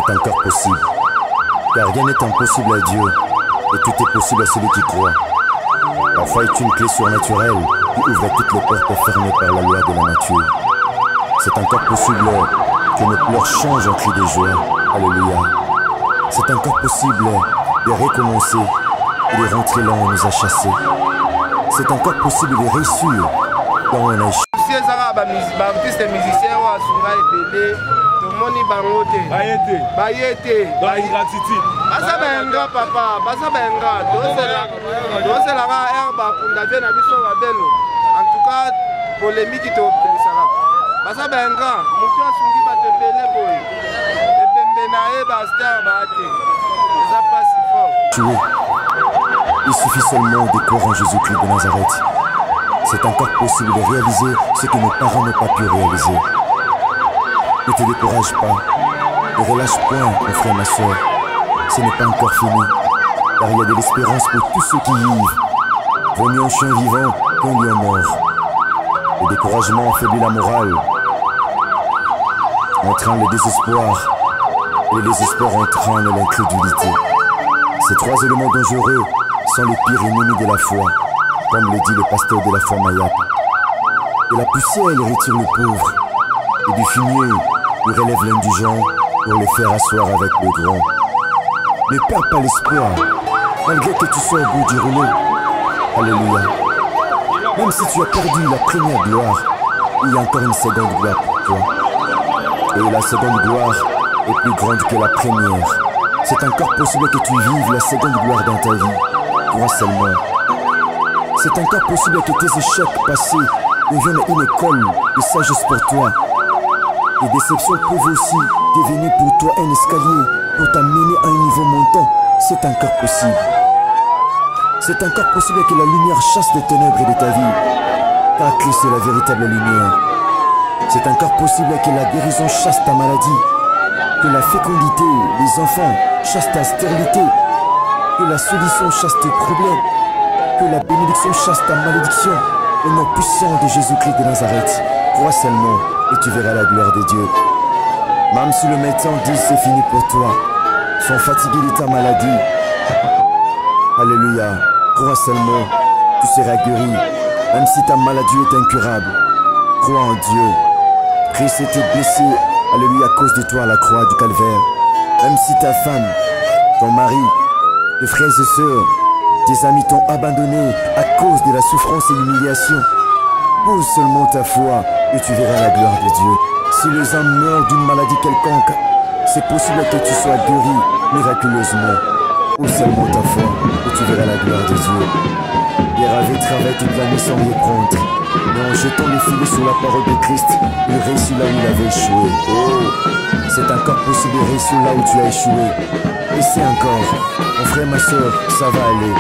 C'est encore possible, car rien n'est impossible à Dieu, et tout est possible à celui qui croit. La foi est une clé surnaturelle qui ouvre toutes les portes fermées par la loi de la nature. C'est encore possible que nos pleurs changent en cris de joie. Alléluia. C'est encore possible de recommencer et de rentrer là où on nous a chassés. C'est encore possible de réussir là où on a échoué. Artiste musicien ou asunga ebele tomoni bango te bayete dans ingratitude basa benga papa basa benga tozelaka air bakunda vie na biso babelo en tout cas polémique topelisaka basa benga motu asungi bato ebele boye ebembe na ye bastar baate eza pasi fort. Il suffit seulement de croire en Jésus-Christ de Nazareth. C'est encore possible de réaliser ce que nos parents n'ont pas pu réaliser. Ne te décourage pas, ne relâche point, mon frère, ma soeur. Ce n'est pas encore fini, car il y a de l'espérance pour tous ceux qui vivent. Vaut mieux un chien vivant qu'un lion mort. Le découragement affaiblit la morale, entraîne le désespoir, et le désespoir entraîne l'incrédulité. Ces trois éléments dangereux sont les pires ennemis de la foi, comme le dit le pasteur de la foi Mayap. De la poussière, il retire le pauvre, et du fumier, il relève l'indigent pour les faire asseoir avec le grand. Ne perds pas l'espoir, malgré que tu sois au bout du rouleau. Alléluia. Même si tu as perdu la première gloire, il y a encore une seconde gloire pour toi. Et la seconde gloire est plus grande que la première. C'est encore possible que tu vives la seconde gloire dans ta vie. Crois seulement. C'est encore possible que tes échecs passés deviennent une école de sagesse pour toi. Les déceptions peuvent aussi devenir pour toi un escalier pour t'amener à un niveau montant. C'est encore possible. C'est encore possible que la lumière chasse les ténèbres de ta vie, car Christ est la véritable lumière. C'est encore possible que la guérison chasse ta maladie, que la fécondité des enfants chasse ta stérilité, que la solution chasse tes problèmes, que la bénédiction chasse ta malédiction. Au nom puissant de Jésus-Christ de Nazareth, crois seulement et tu verras la gloire de Dieu. Même si le médecin dit c'est fini pour toi, sont fatigués de ta maladie. Alléluia, crois seulement, tu seras guéri, même si ta maladie est incurable. Crois en Dieu. Christ était blessé, alléluia, à cause de toi à la croix du calvaire. Même si ta femme, ton mari, tes frères et sœurs, tes amis t'ont abandonné à cause de la souffrance et l'humiliation, pose seulement ta foi et tu verras la gloire de Dieu. Si les hommes meurent d'une maladie quelconque, c'est possible que tu sois guéri miraculeusement. Pose seulement ta foi et tu verras la gloire de Dieu. Pierre avait travaillé toute la nuit sans y prendre, mais en jetant les filets sur la parole de Christ, il réussit là où il avait échoué. Oh, c'est encore possible de réussir là où tu as échoué. Et c'est encore, mon frère, ma soeur, ça va aller.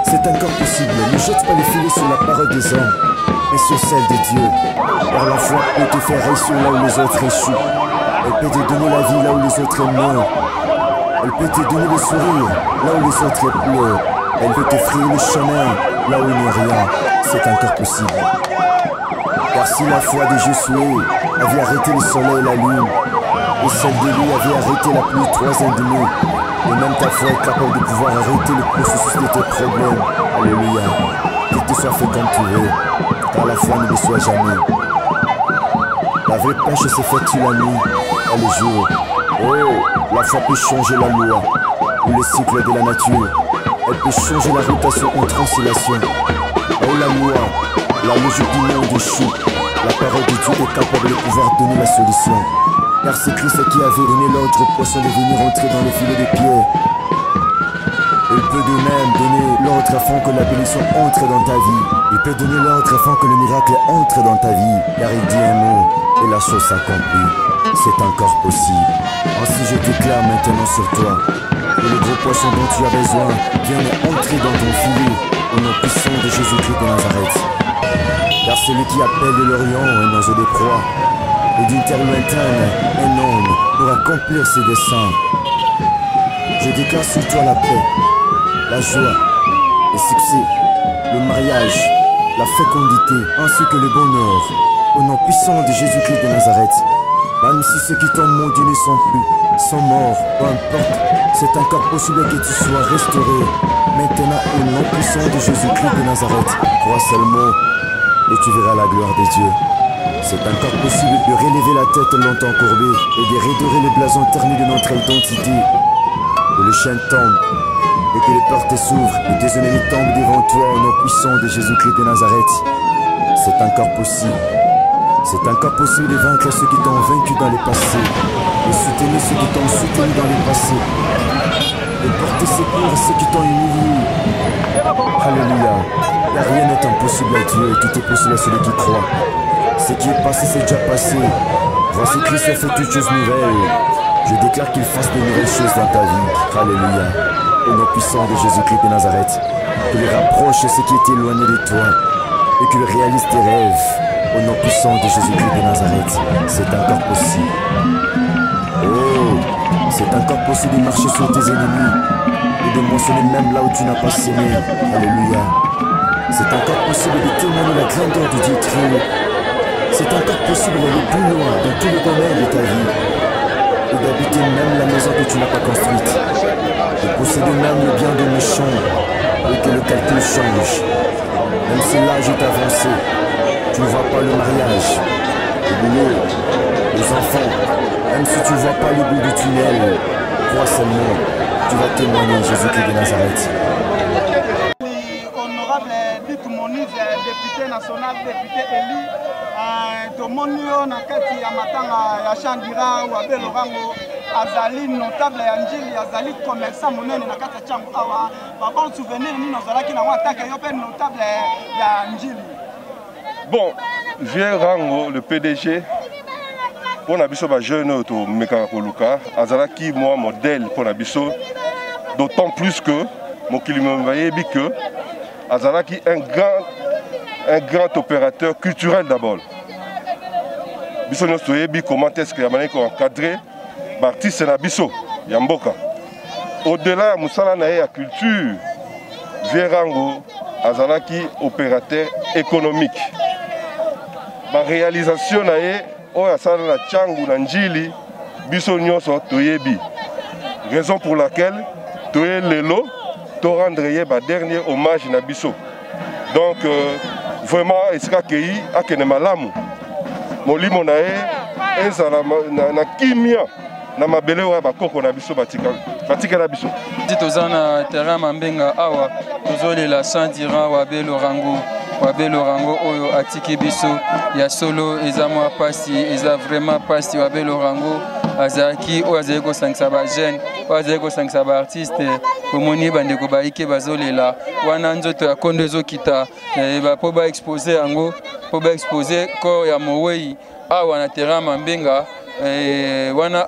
C'est encore possible, ne jette pas les filets sur la parole des hommes, mais sur celle de Dieu. Car la foi peut te faire réussir là où les autres échouent. Elle peut te donner la vie là où les autres meurent. Elle peut te donner le sourire là où les autres pleurent. Elle peut te frayer le chemin là où il n'y a rien. C'est encore possible. Car si la foi de Josué avait arrêté le soleil et la lune, et celle de lui avait arrêté la pluie 3 ans de nuit, et même ta foi est capable de pouvoir arrêter le processus de tes problèmes. Alléluia. Qu'il te soit fait comme tu veux, car la foi ne le soit jamais. La vraie pêche se fait-il la nuit et le jour. Oh, la foi peut changer la loi ou le cycle de la nature. Elle peut changer la rotation en translation. Oh, la loi, la logique du monde déchu. La parole de Dieu est capable de pouvoir donner la solution. Car c'est Christ qui avait donné l'ordre aux poissons de venir entrer dans le filet de pierre. Il peut de même donner l'ordre afin que la bénédiction entre dans ta vie. Il peut donner l'ordre afin que le miracle entre dans ta vie. Car il dit un mot et la chose s'accomplit. C'est encore possible. Ainsi je déclare maintenant sur toi que le gros poisson dont tu as besoin vient entrer dans ton filet au nom puissant de Jésus-Christ de Nazareth. Car celui qui appelle de l'Orient un oiseau de proie, et d'une terre lointaine, un homme pour accomplir ses desseins. Je déclare sur toi la paix, la joie, le succès, le mariage, la fécondité, ainsi que le bonheur, au nom puissant de Jésus-Christ de Nazareth. Même si ceux qui t'ont maudit ne sont plus, sont morts, peu importe, c'est encore possible que tu sois restauré. Maintenant, au nom puissant de Jésus-Christ de Nazareth, crois seulement et tu verras la gloire de Dieu. C'est encore possible de relever la tête longtemps courbée et de redorer le blason terni de notre identité. Que le chien tombe et que les portes s'ouvrent et tes ennemis tombent devant toi au nom puissant de Jésus-Christ de Nazareth. C'est encore possible. C'est encore possible de vaincre ceux qui t'ont vaincu dans le passé, de soutenir ceux qui t'ont soutenu dans le passé, de porter secours à ceux qui t'ont humilié. Alléluia. Rien n'est impossible à Dieu et tout est possible à celui qui croit. Ce qui est passé, c'est déjà passé. Voici Christ a fait toutes choses nouvelles. Je déclare qu'il fasse de nouvelles choses dans ta vie. Alléluia. Au nom puissant de Jésus-Christ de Nazareth, qu'il rapproche ce qui est éloigné de toi et qu'il réalise tes rêves. Au nom puissant de Jésus-Christ de Nazareth, c'est encore possible. Oh, c'est encore possible de marcher sur tes ennemis et de moissonner même là où tu n'as pas semé. Alléluia. C'est encore possible de témoigner la grandeur de Dieu très haut. C'est encore possible d'aller plus loin dans tous les domaines de ta vie et d'habiter même la maison que tu n'as pas construite, de posséder même le bien de méchant et que le calcul change. Même si l'âge est avancé, tu ne vois pas le mariage, le boulot, les enfants, même si tu ne vois pas le bout du tunnel, crois seulement, tu vas témoigner Jésus-Christ de Nazareth. Honorable Dick Moniz, député national, député élu, tomoni yo na kati ya matanga ya Chandira Wabe Lorango, azali notable ya njili, azali commerçant monene na kati ya Tchango awa. Par contre, souvenir ni nozalaki na wataka yo pe notable ya njili. Bon, Vieux Rango, le PDG, pour Nabiso ba jeune auto Mekakoluka, azalaki moi modèle pour Nabiso, d'autant plus que mon Kilimambaye dit que azalaki un grand opérateur culturel d'abord. Biso nous yebi comment est-ce que yamani ko encadrer l'artiste Nabiso Yamboka. Au-delà de musala na ya culture, Vieux Rango azalaki opérateur économique. Ma réalisation na ye oyo asala na Tchangu na njili biso nyonso toyebi. Raison pour laquelle toye lelo to rendre ye ba dernier hommage na biso. Donc vraiment esika kei akene malamu. Molimo na ye ezala na kimia na mabele oyo bakoko na biso batika na biso. Toza na terrain Mambenga awa tozolela Chandira Wabe Lorango. Wabe Lorango oyo atiki biso ya solo eza mwa pasi eza vraiment pasi Wabe Lorango azaki oyo azali kosangisa ba jeune oyo azali kosangisa ba artiste omoni bandeko baike bazolela wana nzoto ya kondo ezokita po ba expose yango po ba expose corps ya Mowei awa na terrain Mambenga wana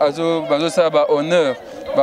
bazosala ba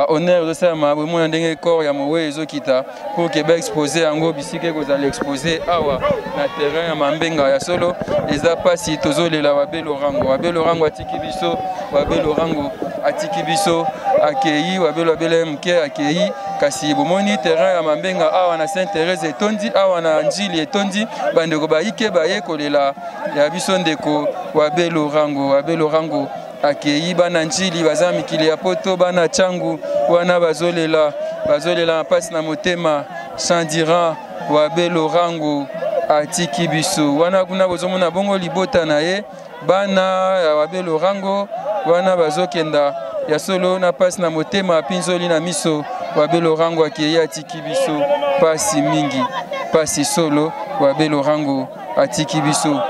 honneur ezosala bomona ndenge corps ya Mowei ezokita pour que ba expose yango bisike kozala expose awa na terrain ya Mambenga ya solo eza pasi tozolela Wabe Lorango. Wabe Lorango atiki biso, Wabe Lorango atiki biso akei Wabe mke akei kasi bomoni terrain ya Mambenga awa na Sainte-Thérèse etondi awa na njili etondi bandeko baike baye kolela ya biso ndeko Wabe Lorango. Wabe Lorango akei bana njili baza mikili ya poto bana Tchangu wana bazolela pasi na motema Chandira Wabe Lorango atiki biso wana kuna bozomona bongo libota na ye bana ya Wabe Lorango wana bazokenda ya solo na pasi na motema pinzoli na miso Wabe Lorango akei atiki biso pasi mingi pasi solo Wabe Lorango atiki biso.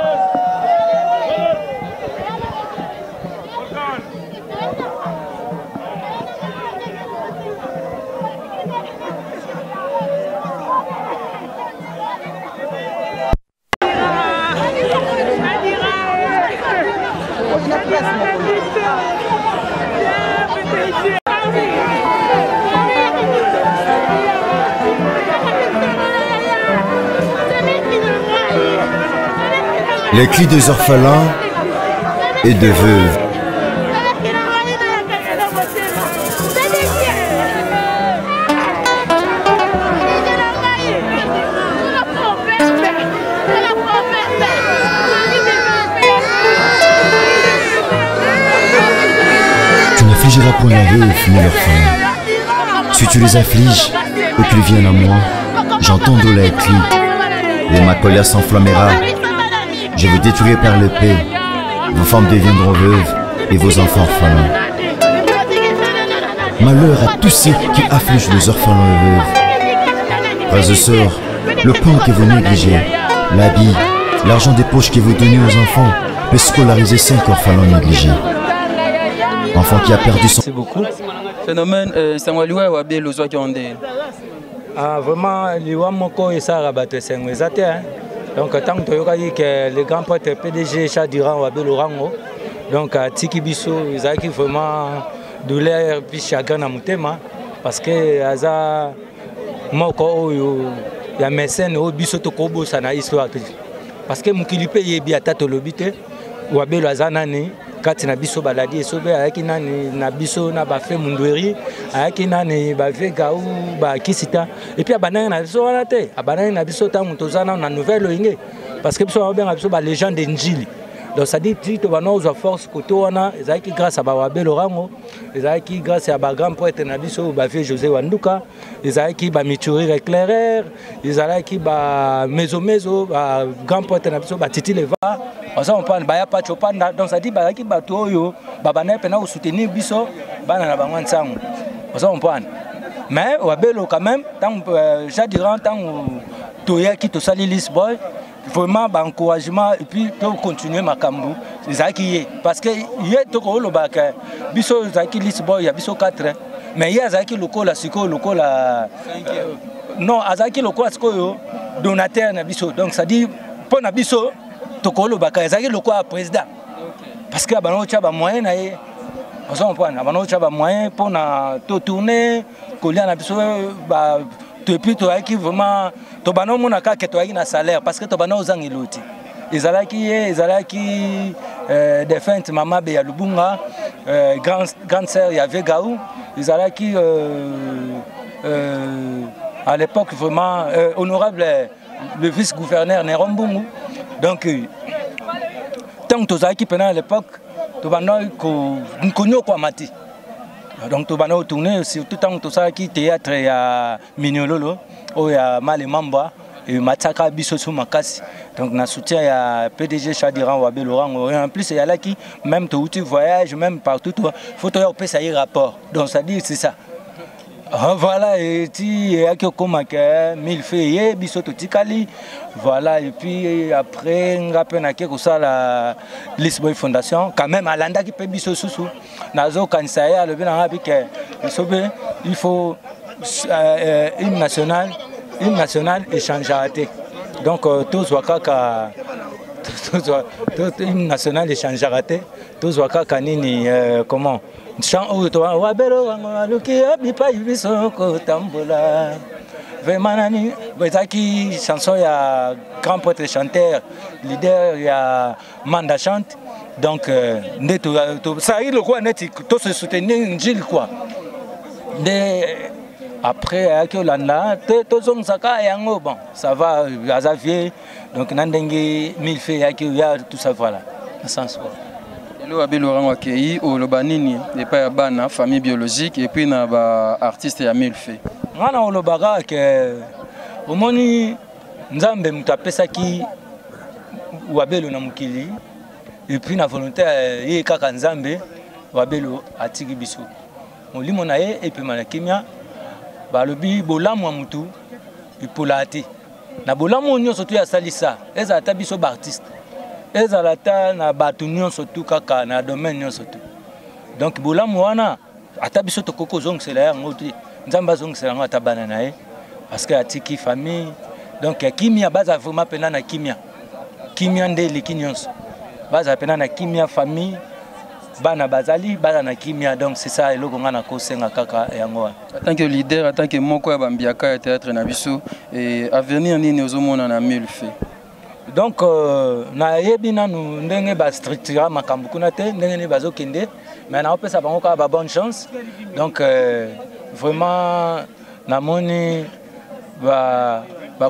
Les cris des orphelins et des veuves. Tu ne n'affligeras point la veuve ni l'orphelin. Si tu les affliges et qu'ils viennent à moi, j'entendrai leurs cris, et ma colère s'enflammera. Je vous détruirai par l'épée, vos femmes deviendront veuves et vos enfants orphelins. Malheur à tous ceux qui affligent les orphelins et veuves. Frères et sœurs, le pain que vous négligez, l'habit, l'argent des poches que vous donnez aux enfants peut scolariser 5 orphelins négligés. Enfant qui a perdu son... Merci beaucoup. Phénomène, c'est un lieu où il y a des vraiment, liwa moko et ça rabattre c'est un donc tant que le grand poète PDG Chadiran Wabé Lorango, donc à Tiki Bisso, ils ont vraiment douleur puis chagrin à mutema parce que aza moko il y a mécène au biso to kobo ça na histoire parce que mukilipe yebi atato lobite Wabé Lazanani kati na biso baladi esobe ayaki nani na biso na bafe mundweri ayaki nani bave gaou ba kisita et puis abananga na biso wana te abananga na biso ta mutozana na nouvelle inge parce que biso ba biso ba légende d'Injili donc ça dit to bana aux force côté wana ezaki grâce à ba Wabé Lorango ezaki grâce à ba grand poète na biso bave José Wanduka ezaki ba Mituri éclaireur ezaki ba mezo ba grand poète na biso ba Titi Leva on parle baya pas chopanda donc ça dit ba ki bato yo babana pena soutenir biso bana na bango nsango on parle mais Wabelo quand même tant Jadiran tant toya ki to sali list boy vraiment ba encouragement et puis to continuer makambu ezaki parce que yé to ko lo ba ka biso ezaki list boy ya biso 4 mais yé ezaki lokola siko lokola non azaki lokola siko yo donateur na biso donc ça dit pour na biso tokolo baka ezaki loko ya président parce que abano chaba moyen na ye on prend abano chaba moyen pour na to tourner kolia na biso ba depuis to aki vraiment to bano mona ka ke to aki na salaire parce que to bano ozangi loti ezalaki défunte mama be ya Lubunga grande sœur ya Vegaou ezalaki à l'époque vraiment honorable le vice-gouverneur Nerombungu. Donc, tant que tu as à l'époque, tu vas nous connaître. Donc, tu vas nous tourner, surtout tant que tu as qui théâtre à Mignololo, ou à Malemamba, et Matsaka Bissosu Makasi. Donc, on a soutien à PDG Chadiran Wabé Lorango. En plus, il y a là qui, même tu voyages, même partout, il faut que tu aies un rapport. Donc, ça dit, c'est ça. Voilà, et tu es comme 1000 feuillets, bisoto tikali. Voilà, et puis après, on a fait la Lisboy Fondation. Quand même, Alanda qui peut biso sous. Nazo Kansaya, le bien avec il faut une nationale échange à rater. Donc, tous wakaka. Une nationale échange à rater. Tous wakaka nini, comment? Chant Wabelo Luki Abipa Ibiso Tambola. Vraiment, Bezaki, chanson, il y a grand poète chanteur, leader, il y a Manda chante. Donc, ça y est, le quoi, tout se soutenir une gile quoi. Après, avec Yolanda, bon, ça va, à Xavier, donc Nandengue, 1000 faits, il y a tout ça, voilà, le sens quoi. Le Wabé Lorango accueilli au Lobanini, et pas à Bana, famille biologique, et puis il y a artiste et 1000 faits. Wana au Lobaga, au moni, Nzambe Mutapesaki, Wabelo na Mukili, et puis na volonté, il y a Kaka Nzambe, Wabelo a Tigibiso. On lit mon aïe, et puis Malakimia, Balobi, Bolamou Moutou, et Polate. Na Bolamou, on surtout à Salissa, et à Tabiso artiste. Ezalata na batunion surtout kaka na domaine surtout. Donc Bolamou wana atabiso to koko zong c'est là ngoti. Nzamba zong c'est là ngata banana parce que atiki famille. Donc kimia baza vraiment pena na kimia. Kimia ndeli kinyons. Baza pena na kimia famille. Bana bazali bana na kimia donc c'est ça eloko ngana ko senga kaka yango. En tant que leader, en tant que moko ya bambiaka théâtre na biso et avenir nini ozomona na 1000 faits. Donc, na yebina nous ndenge ba structure makambu kuna te ndenge ni bazo kende mais na opesa bango ka ba bonne chance. Donc vraiment na moni ba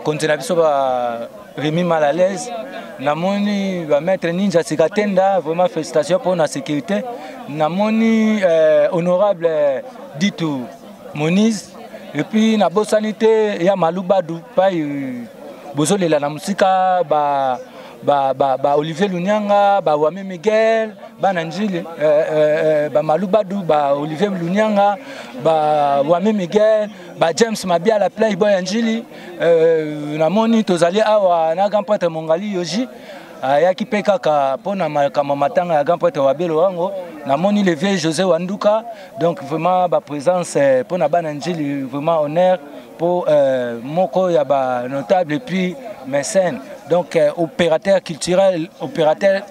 continuer biso ba remis mal à l'aise namoni maître Ninja Sikatenda, vraiment félicitations pour la sécurité. Namoni honorable Ditu Moniz, et puis na sanité ya Maloubadou, pas bozole la musika Olivier Lunyanga, Wame Miguel, Nanjili, Maloubadou, Olivier Lunyanga, Wame Miguel, James Mabia la Playboy Anjili, namoni tozali awa na grand prêtre Mongali Yoji, yaki pekaka pona matanga ya grand prêtre Wabelo Rango, namoni le vieux José Wanduka, donc vraiment ba présence pona Bananjili, vraiment honneur pour moko ya ba notable et puis mécène. Donc opérateur culturel, opérateur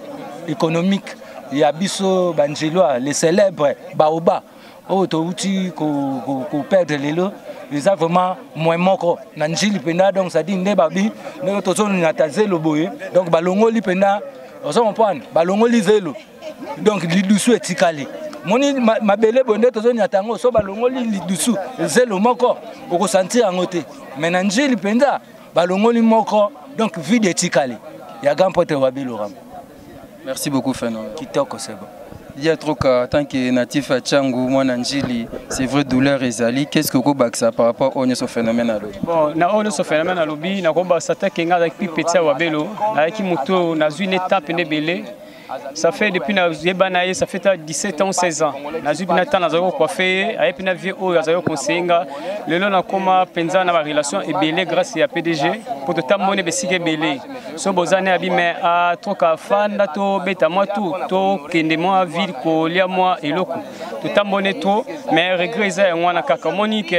économique, il y a Bisso Banjelois, les célèbres Baoba, Otouti ko perdre les lots, ils ont vraiment moins moko. Nanjili pena donc ça dit nebabi, nous tozo nataze le boye, donc balongo li pena, on s'en comprend, balongo li zelo, donc li dusu etikali. Moni mabele bonde tozo nyatango so balongo li dusu zelo moko, oko sentir angote. Mais Nanjili pena balongo li moko. Donc, vie de Tikali, il y a grand prêtre Wabelo Rango. Merci beaucoup, Feno. Kitoko, c'est bon. Il y a trop qu'en tant que natif à Tchangou, moi, Nanjili, c'est vrai, douleur et zali. Qu'est-ce que vous avez par rapport à ce phénomène à l'obi? Bon, na ce phénomène à l'obi, na komba sata kenga avec petit Wabelo, avec moto, na une étape nebelé. Ça fait depuis que ça fait 17 ans, 16 ans. J'ai eu un coiffé, j'ai eu un vieux conseiller. Le long a pensa na relation et belé grâce à PDG pour te tamonner besige belé. So bozane abi mais a trop ka fan to beta moi tout kende moi ville ko lia moi et loko. Te tamonner tout mais regret ça on a kaka monique.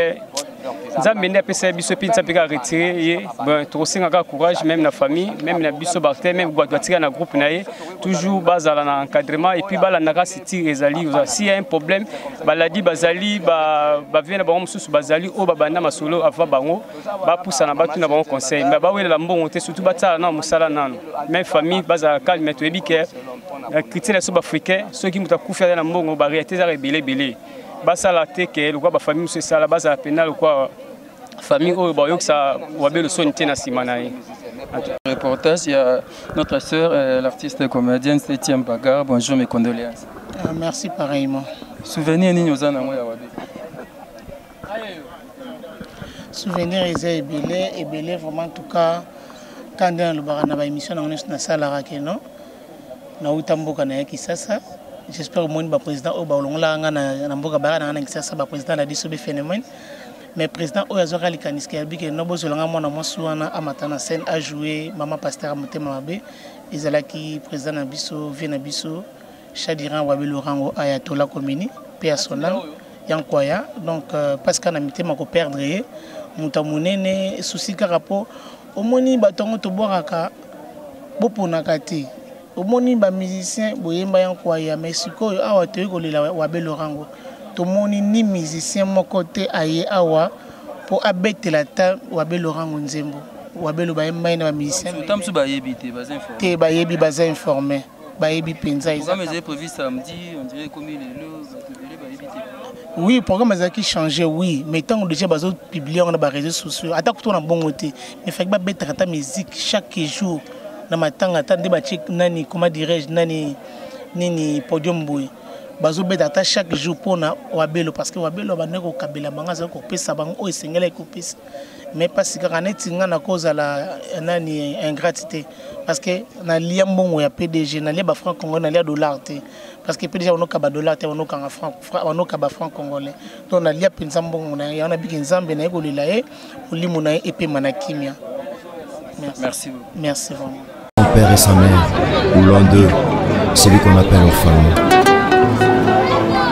Nzambe ne pesa biso pinza peka retirer bon to singa courage même la famille même la biso barté même doit tirer na groupe naé toujours bazala na encadrement et puis bala na city ezali s'il y a un problème baladi bazali ba vient ba mususu bazali o babanda masolo ava bango ba poussa na batu na bango conseil mais ba wela mbongo te surtout batala na musala nano même famille bazala calme to ebike critère so africain ceux qui muta kufia na mbongo ba réalité za belé basala te ke le quoi ba famille c'est ça la base à pénal quoi famille au bayo que ça Wabelo sonité na simanaï. Reportage, il y a notre sœur, l'artiste et comédienne Septième Bagar. Bonjour, mes condoléances. Merci pareillement. Souvenir ni nous en avons Wabelo. Souvenir est belé vraiment en tout cas quand dans le bar na émission na sala rakeno na utamboka na Kisasa. J'espère que le président au Baolonga na mboka bara na Kisasa ba président la disobé phénomène. Mais le président Oyazora Likaniski a dit que nous avons amatana scène à jouer maman pasteur Motema Mabe ezalaki président na biso vient na biso Chadiran Wabelo Rango Ayatollah Komini personnel yankwaya donc parce qu'on a mité mako perdre mutamunene souci ka rapport au moni batongo to boraka boponaka te au moni ba musicien boyemba yankwaya mais sikoyo awa to kolela Wabelo Rango tomoni ni musicien moko te aye awa pour abete la ta Wabelo Rango nzembo Wabelo ba yemba na musicien tamsu ba yebi te ba informé te ba yebi ba informé ba yebi penza ils ont prévu samedi on dirait comme il est là. Oui, le programme a changé, oui, mais tant que déjà bazo publié on a des réseaux sociaux, attaque tout en bon côté, mais il faut que mettre ta musique chaque jour dans ma temps attendre ba check nani comment dirais-je nani podium boy. Bazo beta chaque jour pour na Wabelo parce que Wabelo ba neko kabela banga za ko pesa bango o esengela ko pesa mais parce que kana tinga na cause la nani ingratitude parce que na liambongo ya PDG na lia ba franc congolais na lia dollar te parce que PDG on ka ba dollar te on ka franc on ka ba franc congolais donc na lia penza mbongo na ya na biki nzambe na ko lela e olimu na epe manakimia. Merci. Merci vraiment. Son père et sa mère ou l'un d'eux, celui qu'on appelle orphelin.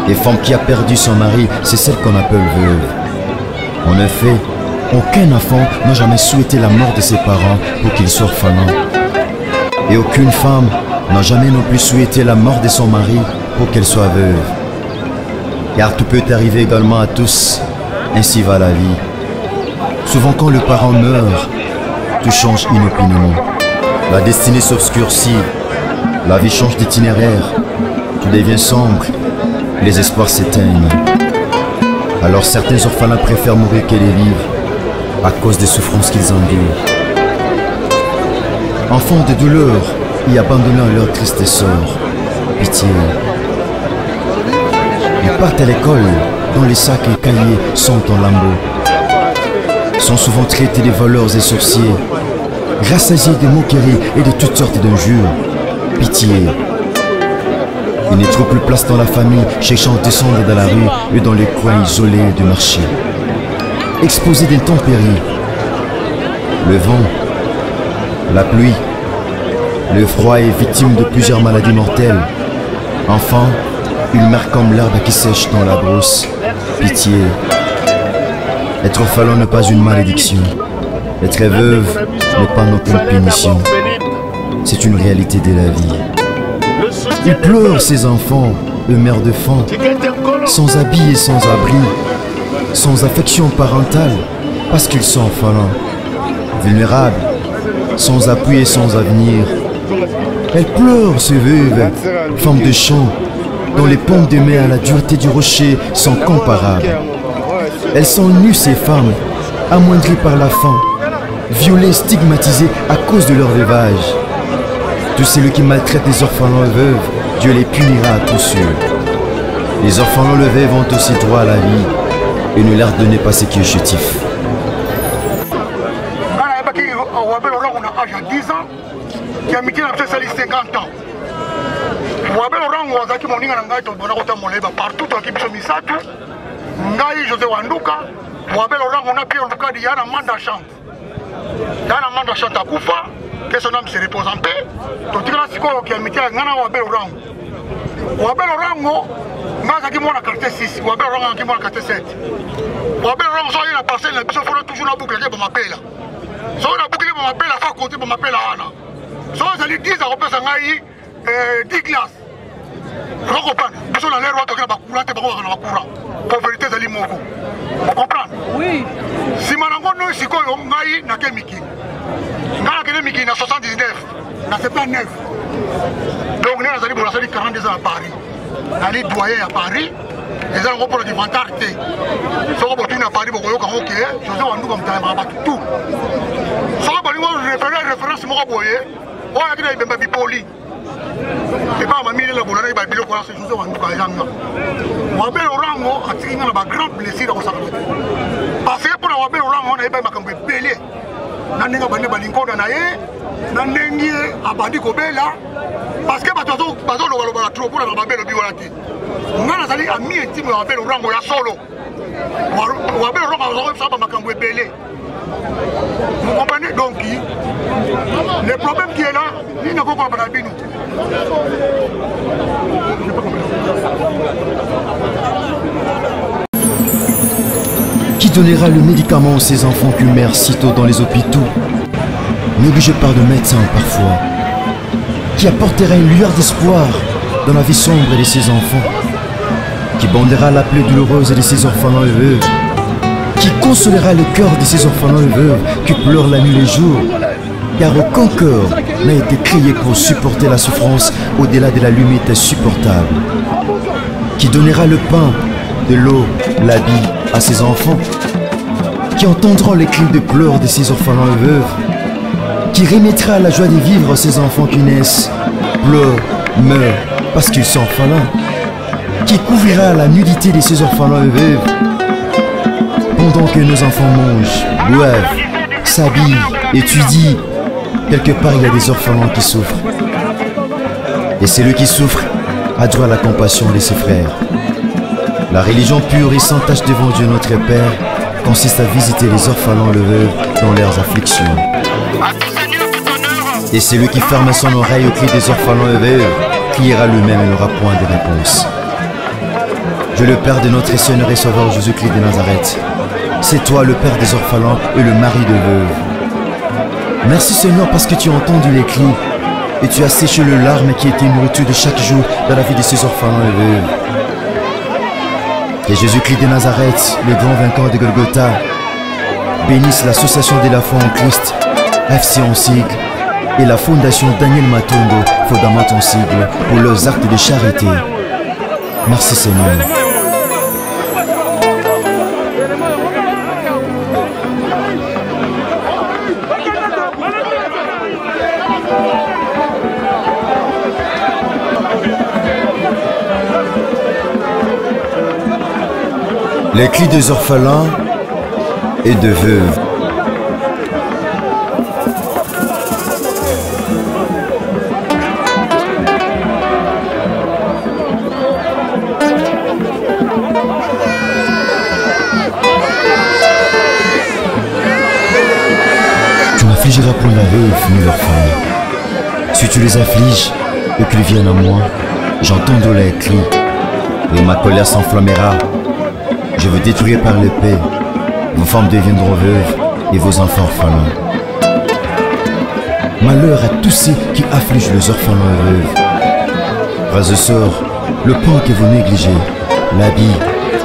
Les femmes qui a perdu son mari, c'est celle qu'on appelle veuve. En effet, aucun enfant n'a jamais souhaité la mort de ses parents pour qu'il soit orphelin. Et aucune femme n'a jamais non plus souhaité la mort de son mari pour qu'elle soit veuve. Car tout peut arriver également à tous, ainsi va la vie. Souvent quand le parent meurt, tout change inopinément. La destinée s'obscurcit, la vie change d'itinéraire, tout devient sombre. Les espoirs s'éteignent. Alors certains orphelins préfèrent mourir que les vivre à cause des souffrances qu'ils endurent. enfants de douleur et abandonnant leur triste sort. Pitié. Ils partent à l'école, dont les sacs et cahiers sont en lambeaux. Sont souvent traités de voleurs et sorciers, rassasiés de moqueries et de toutes sortes d'injures. Pitié. Ils ne trouvent plus place dans la famille, cherchant à descendre dans la rue et dans les coins isolés du marché. Exposés d'intempéries, le vent, la pluie, le froid est victime de plusieurs maladies mortelles. Enfin, ils meurent comme l'herbe qui sèche dans la brousse. Pitié. Être orphelin n'est pas une malédiction. Être veuve n'est pas non plus une punition. C'est une réalité de la vie. Ils pleurent ces enfants, eux mères de faim, sans habits et sans abri, sans affection parentale, parce qu'ils sont orphelins, vulnérables, sans appui et sans avenir. Elles pleurent ces veuves, femmes de champ, dont les pommes de mer à la dureté du rocher sont comparables. Elles sont nues ces femmes, amoindries par la faim, violées, stigmatisées à cause de leur veuvage. Tous celui qui maltraite les orphelins et veuves, Dieu les punira à tous ceux. Les orphelins et veuves ont aussi droit à la vie et ne leur donnez pas ce qui est chétif. On a 10 ans, qui a mis 50 ans. Partout Ngai José Wanduka, Wabel Orang, on a pris en tout cas il y a un mandat chante. Il y a un mandat chante à Koufa, que son âme se repose en paix. Tout le monde qui a mis un Wabel Orang. Wabel Orang, Naza qui m'a la carte 6, Wabel Orang qui m'a la carte 7. Wabel Orang, ça y est, la parcelle, il faut toujours la boucle pour m'appeler là. Ça y est, la boucle pour m'appeler là, faut compter pour m'appeler là, Anna. Ça y est, 10 à repasser un 10 glaces. Vous comprenez? Nous sommes dans l'air, on va courant, on va courant. Pauvreté zali moko. Vous comprenez? Oui. Si manango no sikoyo ngai na kemiki. Ngala kemiki na 79, na 79. Donc nous allons pour la 42 ans à Paris. Aller doyer à Paris. Les gens vont pour le inventaire. Si on va à Paris, on va au OK, José Wanduka comme tout. Si on va référence moi boyer, on a dit ben bipoli. Et pas ma mille la boulane ba bilo quoi c'est José Wanduka yanga. Wabel Orango a tiré dans la grande blessure au Sahara. Parce que pour Wabel Orango on a pas makambe belé. Nanenga bande balinko na ye, nanengi abadi kobela parce que bazo lo trop pour la babelo biolati. Ngana zali ami intime Wabel Orango ya solo. Wabel Orango a pas makambe belé. Vous comprenez donc le problème qui est là, il n'a pas compris la bino. Qui donnera le médicament à ces enfants qui meurent si tôt dans les hôpitaux, négligés par de médecins parfois? Qui apportera une lueur d'espoir dans la vie sombre de ces enfants? Qui bandera la plaie douloureuse de ces orphelins et veuves? Qui consolera le cœur de ces orphelins et veuves qui pleurent la nuit et le jour? Car aucun cœur n'a été créé pour supporter la souffrance au-delà de la limite supportable. Qui donnera le pain, de l'eau, l'habit à ses enfants? Qui entendront les cris de pleurs de ces orphelins et veuves? Qui remettra la joie de vivre à ces enfants qui naissent, pleurent, meurent parce qu'ils sont orphelins? Qui couvrira la nudité de ces orphelins et veuves? Pendant que nos enfants mangent, boivent, s'habillent, étudient, quelque part il y a des orphelins qui souffrent. Et celui qui souffre a droit à la compassion de ses frères. La religion pure et sans tache devant Dieu notre Père consiste à visiter les orphelins et les veuves dans leurs afflictions. Et celui qui ferme son oreille au cri des orphelins et veuves criera lui-même et n'aura point de réponse. Dieu le Père de notre Seigneur et Sauveur Jésus-Christ de Nazareth, c'est toi le Père des orphelins et le mari de veuves. Merci Seigneur parce que tu as entendu les cris et tu as séché le larme qui était une nourriture de chaque jour dans la vie de ces orphelins et veuves. Que Jésus-Christ de Nazareth, le grand vainqueur de Golgotha, bénisse l'association de la foi en Christ, FC en sigle, et la fondation Daniel Matondo, fondament en sigle, pour leurs actes de charité. Merci Seigneur. Les cris des orphelins et de veuves. Tu n'affligeras point la veuve ni l'orphelin. Si tu les affliges et qu'ils viennent à moi, j'entends les cris et ma colère s'enflammera. Je veux détruire par l'épée. Vos femmes deviendront veuves et vos enfants orphelins. Malheur à tous ceux qui affligent les orphelins et veuves. Frères et sœurs, le pain que vous négligez, l'habit,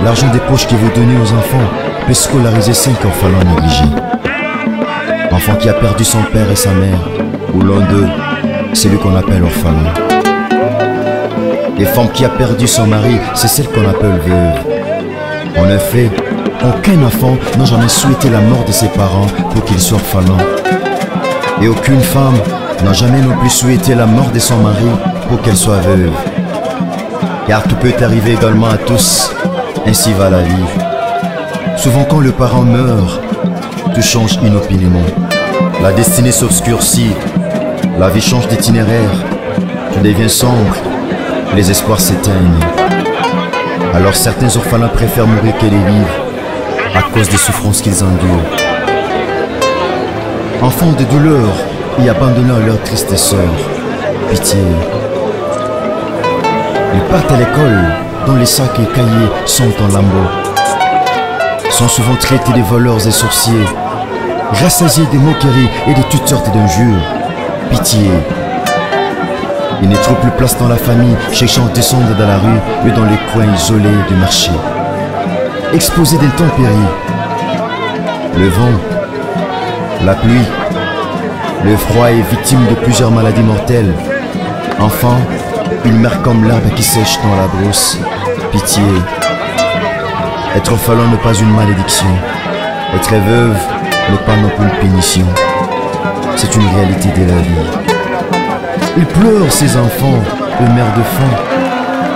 l'argent des poches que vous donnez aux enfants peut scolariser 5 orphelins négligés. Enfant qui a perdu son père et sa mère, ou l'un d'eux, c'est lui qu'on appelle orphelin. Et femme qui a perdu son mari, c'est celle qu'on appelle veuve. En effet, aucun enfant n'a jamais souhaité la mort de ses parents pour qu'il soit orphelin. Et aucune femme n'a jamais non plus souhaité la mort de son mari pour qu'elle soit veuve. Car tout peut arriver également à tous, ainsi va la vie. Souvent quand le parent meurt, tout change inopinément. La destinée s'obscurcit, la vie change d'itinéraire, tout devient sombre, les espoirs s'éteignent. Alors certains orphelins préfèrent mourir que les vivre à cause des souffrances qu'ils endurent. Enfants de douleur et abandonnés à leur triste sœur, pitié. Ils partent à l'école dont les sacs et cahiers sont en lambeaux. Sont souvent traités de voleurs et sorciers, rassasiés de moqueries et de toutes sortes d'injures. Pitié. Ils ne trouvent plus place dans la famille, cherchant à descendre dans la rue ou dans les coins isolés du marché. Exposés d'intempéries, le vent, la pluie, le froid est victime de plusieurs maladies mortelles. Enfin, ils meurent comme l'arbre qui sèche dans la brousse. Pitié. Être orphelin n'est pas une malédiction. Être veuve n'est pas non plus une punition. C'est une réalité de la vie. Ils pleurent ces enfants, de mères de faim,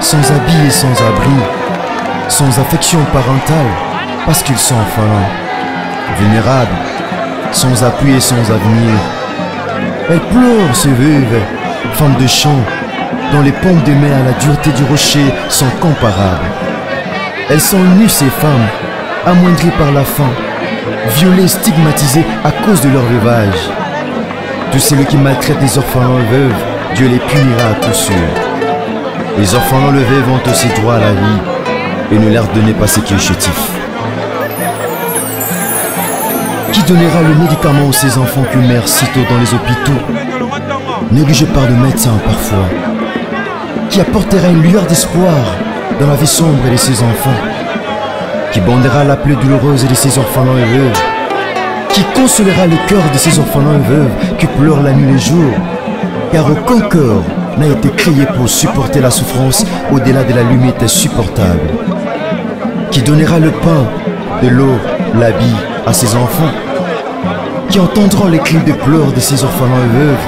sans habits et sans abri, sans affection parentale, parce qu'ils sont orphelins, vulnérables, sans appui et sans avenir. Elles pleurent ces veuves, femmes de champ, dont les pompes de mer à la dureté du rocher sont comparables. Elles sont nues ces femmes, amoindries par la faim, violées, stigmatisées à cause de leur veuvage. Tous ceux qui maltraitent les orphelins et veuves, Dieu les punira à coup sûr. Les orphelins et veuves ont aussi droit à la vie et ne leur donnez pas ce qui est chétif. Qui donnera le médicament à ces enfants qui meurent si tôt dans les hôpitaux, négligés par le médecin parfois? Qui apportera une lueur d'espoir dans la vie sombre de ces enfants? Qui bandera la plaie douloureuse de ces orphelins et veuves? Qui consolera le cœur de ces orphelins et veuves qui pleurent la nuit et le jour? Car aucun cœur n'a été créé pour supporter la souffrance au-delà de la limite insupportable. Qui donnera le pain, de l'eau, l'habit à ces enfants? Qui entendront les cris de pleurs de ces orphelins et veuves?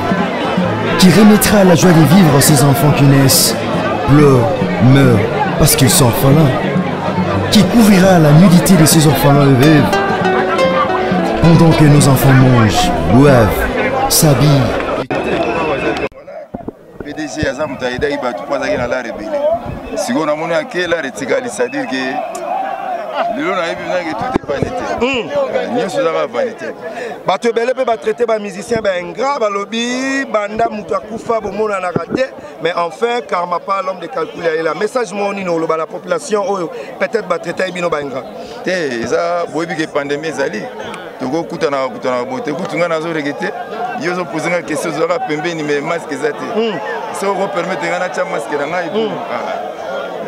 Qui remettra la joie de vivre à ces enfants qui naissent, pleurent, meurent parce qu'ils sont orphelins? Qui couvrira la nudité de ces orphelins et veuves pendant que nos enfants mangent, boivent, s'habillent? PDG aza moto ayedaki bato mpo azalaki na lare ebele sikoyo namoni ake lare etikali c'est-à-dire ke lelo nayebi nange tout est vanité nyonso ezaka vanité bato ebele mpe batraite bamusicien baingra balobi banda moto akufa bomonanaka te mais enfin karma pas l'homme de calcul ayela message moni na oloba la population oyo peut-être batraite bino baingra te eza boyebi ke pandémie ezali tokokutana bote kutu ngai nazorege te yo ozopose nga question ozwaka pembeni mais masque eza te soki okopermettre ngai natya masque na ngai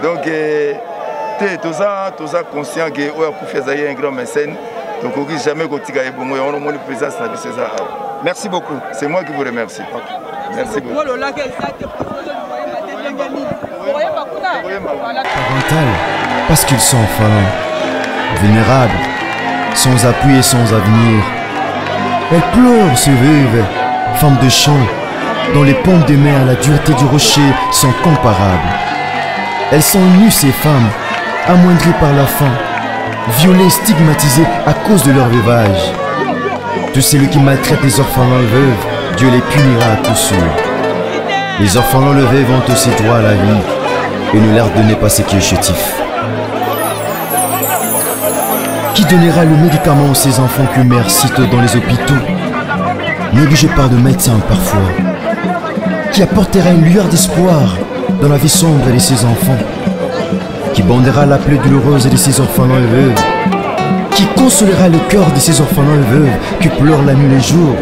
donc te toza conscient ke oyo akufi azali un grand mécène tokoki jamais kotika ebongo yango omoni présence na biso eza awa. Merci beaucoup. C'est moi qui vous remercie. Merci beaucoup. Parental, parce qu'ils sont orphelins, vulnérables, sans appui et sans avenir. Elles pleurent, ces veuves, femmes de champ, dans les pentes des mers, la dureté du rocher sont comparables. Elles sont nues, ces femmes, amoindries par la faim, violées, stigmatisées à cause de leur veuvage. Tous ceux qui maltraitent les orphelins et veuves, Dieu les punira à coup sûr. Les orphelins et veuves ont aussi droit à la vie et ne leur donnez pas ce qui est chétif. Qui donnera le médicament à ces enfants qui meurent sitôt dans les hôpitaux, négligés par de médecins parfois? Qui apportera une lueur d'espoir dans la vie sombre de ces enfants? Qui bandera la plaie douloureuse de ces orphelins et veuves? Qui consolera le cœur de ces orphelins et veuves qui pleurent la nuit et le jour?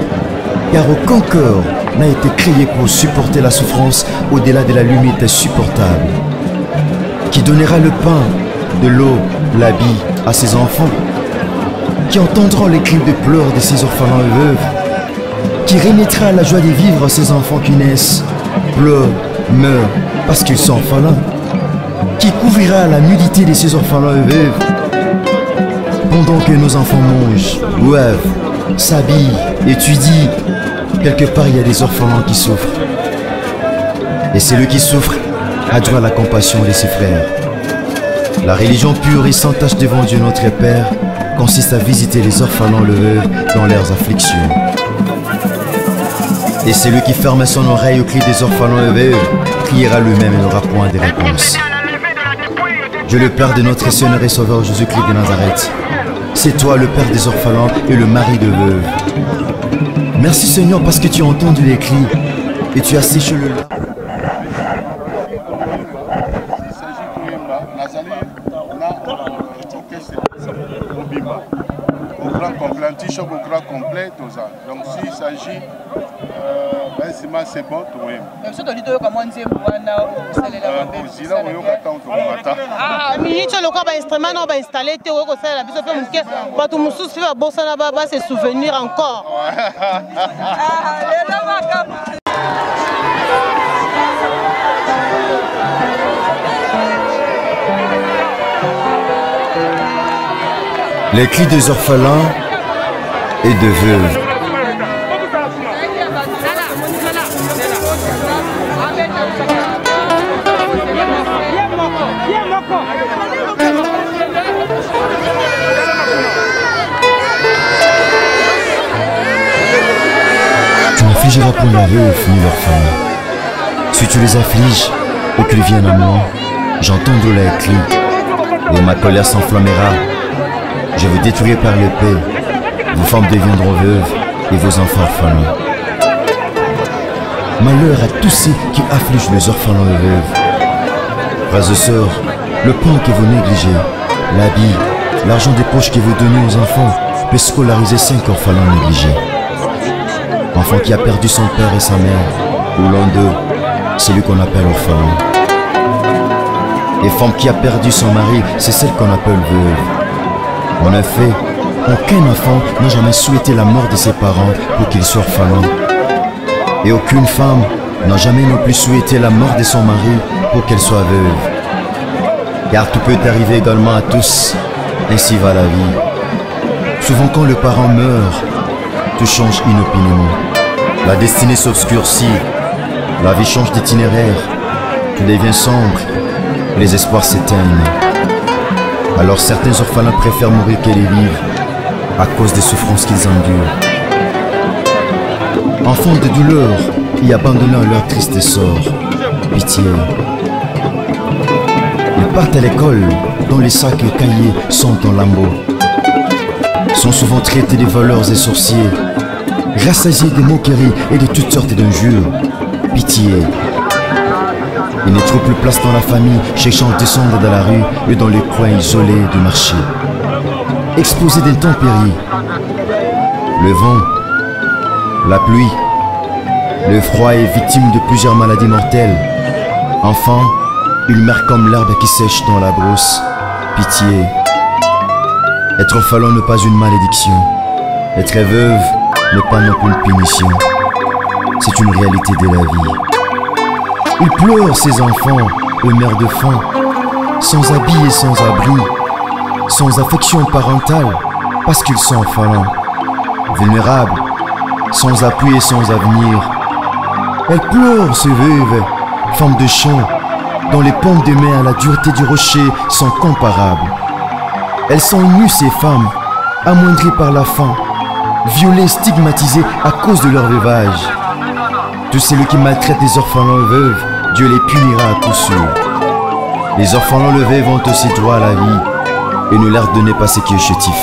Car aucun cœur n'a été créé pour supporter la souffrance au-delà de la limite insupportable. Qui donnera le pain, de l'eau, l'habit à ces enfants? Qui entendra les cris de pleurs de ces orphelins et veuves? Qui remettra la joie de vivre à ces enfants qui naissent, pleurent, meurent parce qu'ils sont orphelins? Qui couvrira la nudité de ces orphelins et veuves? Pendant que nos enfants mangent, boivent, s'habillent, étudient, quelque part il y a des orphelins qui souffrent. Et celui qui souffre a droit à la compassion de ses frères. La religion pure et sans tache devant Dieu notre Père consiste à visiter les orphelins et les veuves dans leurs afflictions. Et celui qui ferme son oreille au cri des orphelins et veuves criera lui-même et n'aura point de réponse. Dieu le Père de notre Seigneur et Sauveur Jésus-Christ de Nazareth, c'est toi le Père des orphelins et le mari de veuves. Merci Seigneur parce que tu as entendu les cris et tu as séché le larmes. Donc s'il s'agit c'est bon, souvenir encore. Les cris des orphelins et de veuves. Tu n'affligeras point la veuve ni l'orphelin. Si tu les affliges ou qu'ils viennent à moi, j'entendrai les cris et ma colère s'enflammera. Je vous détruirai par l'épée. Vos femmes deviendront veuves et vos enfants orphelins. Malheur à tous ceux qui affligent les orphelins et veuves. Frères et sœurs, le pain que vous négligez, l'habit, l'argent des poches que vous donnez aux enfants peut scolariser 5 orphelins négligés. Enfant qui a perdu son père et sa mère, ou l'un d'eux, c'est lui qu'on appelle orphelin. Et femme qui a perdu son mari, c'est celle qu'on appelle veuve. En effet, aucun enfant n'a jamais souhaité la mort de ses parents pour qu'il soit orphelin. Et aucune femme n'a jamais non plus souhaité la mort de son mari pour qu'elle soit veuve. Car tout peut arriver également à tous, ainsi va la vie. Souvent quand le parent meurt, tout change inopinément. La destinée s'obscurcit, la vie change d'itinéraire, tout devient sombre, les espoirs s'éteignent. Alors certains orphelins préfèrent mourir qu'elles vivent à cause des souffrances qu'ils endurent. Enfants de douleur et abandonnés à leur triste sort, pitié. Ils partent à l'école dont les sacs et cahiers sont en lambeaux. Sont souvent traités de voleurs et sorciers, rassasiés de moqueries et de toutes sortes d'injures. Pitié. Ils ne trouvent plus place dans la famille, cherchant à descendre dans la rue et dans les coins isolés du marché. Exposés d'intempéries, le vent, la pluie, le froid et victimes de plusieurs maladies mortelles. Enfin, ils meurent comme l'herbe qui sèche dans la brousse. Pitié. Être orphelin n'est pas une malédiction. Être veuve n'est pas non plus une punition. C'est une réalité de la vie. Ils pleurent, ces enfants, eux meurent de faim, sans habit et sans abri, sans affection parentale, parce qu'ils sont orphelins, vulnérables, sans appui et sans avenir. Elles pleurent, ces veuves, femmes de champ, dont les pommes de mer à la dureté du rocher sont comparables. Elles sont nues, ces femmes, amoindries par la faim, violées, stigmatisées à cause de leur veuvage. Tous ceux qui maltraitent les orphelins et veuves, Dieu les punira à coup sûr. Les orphelins et veuves ont aussi droit à la vie, et ne leur donnez pas ce qui est chétif.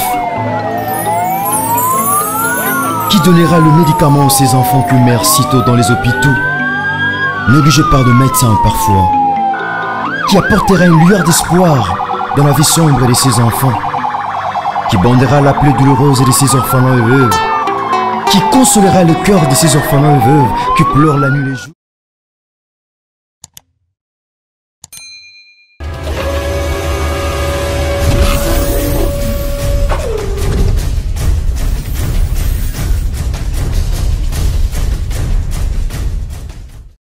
Qui donnera le médicament à ces enfants qui meurent si tôt dans les hôpitaux, négligés par de médecins parfois? Qui apportera une lueur d'espoir dans la vie sombre de ces enfants? Qui bandera la plaie douloureuse de ces orphelins et veuves? Qui consolera le cœur de ces orphelins et veuves qui pleurent la nuit et les jours?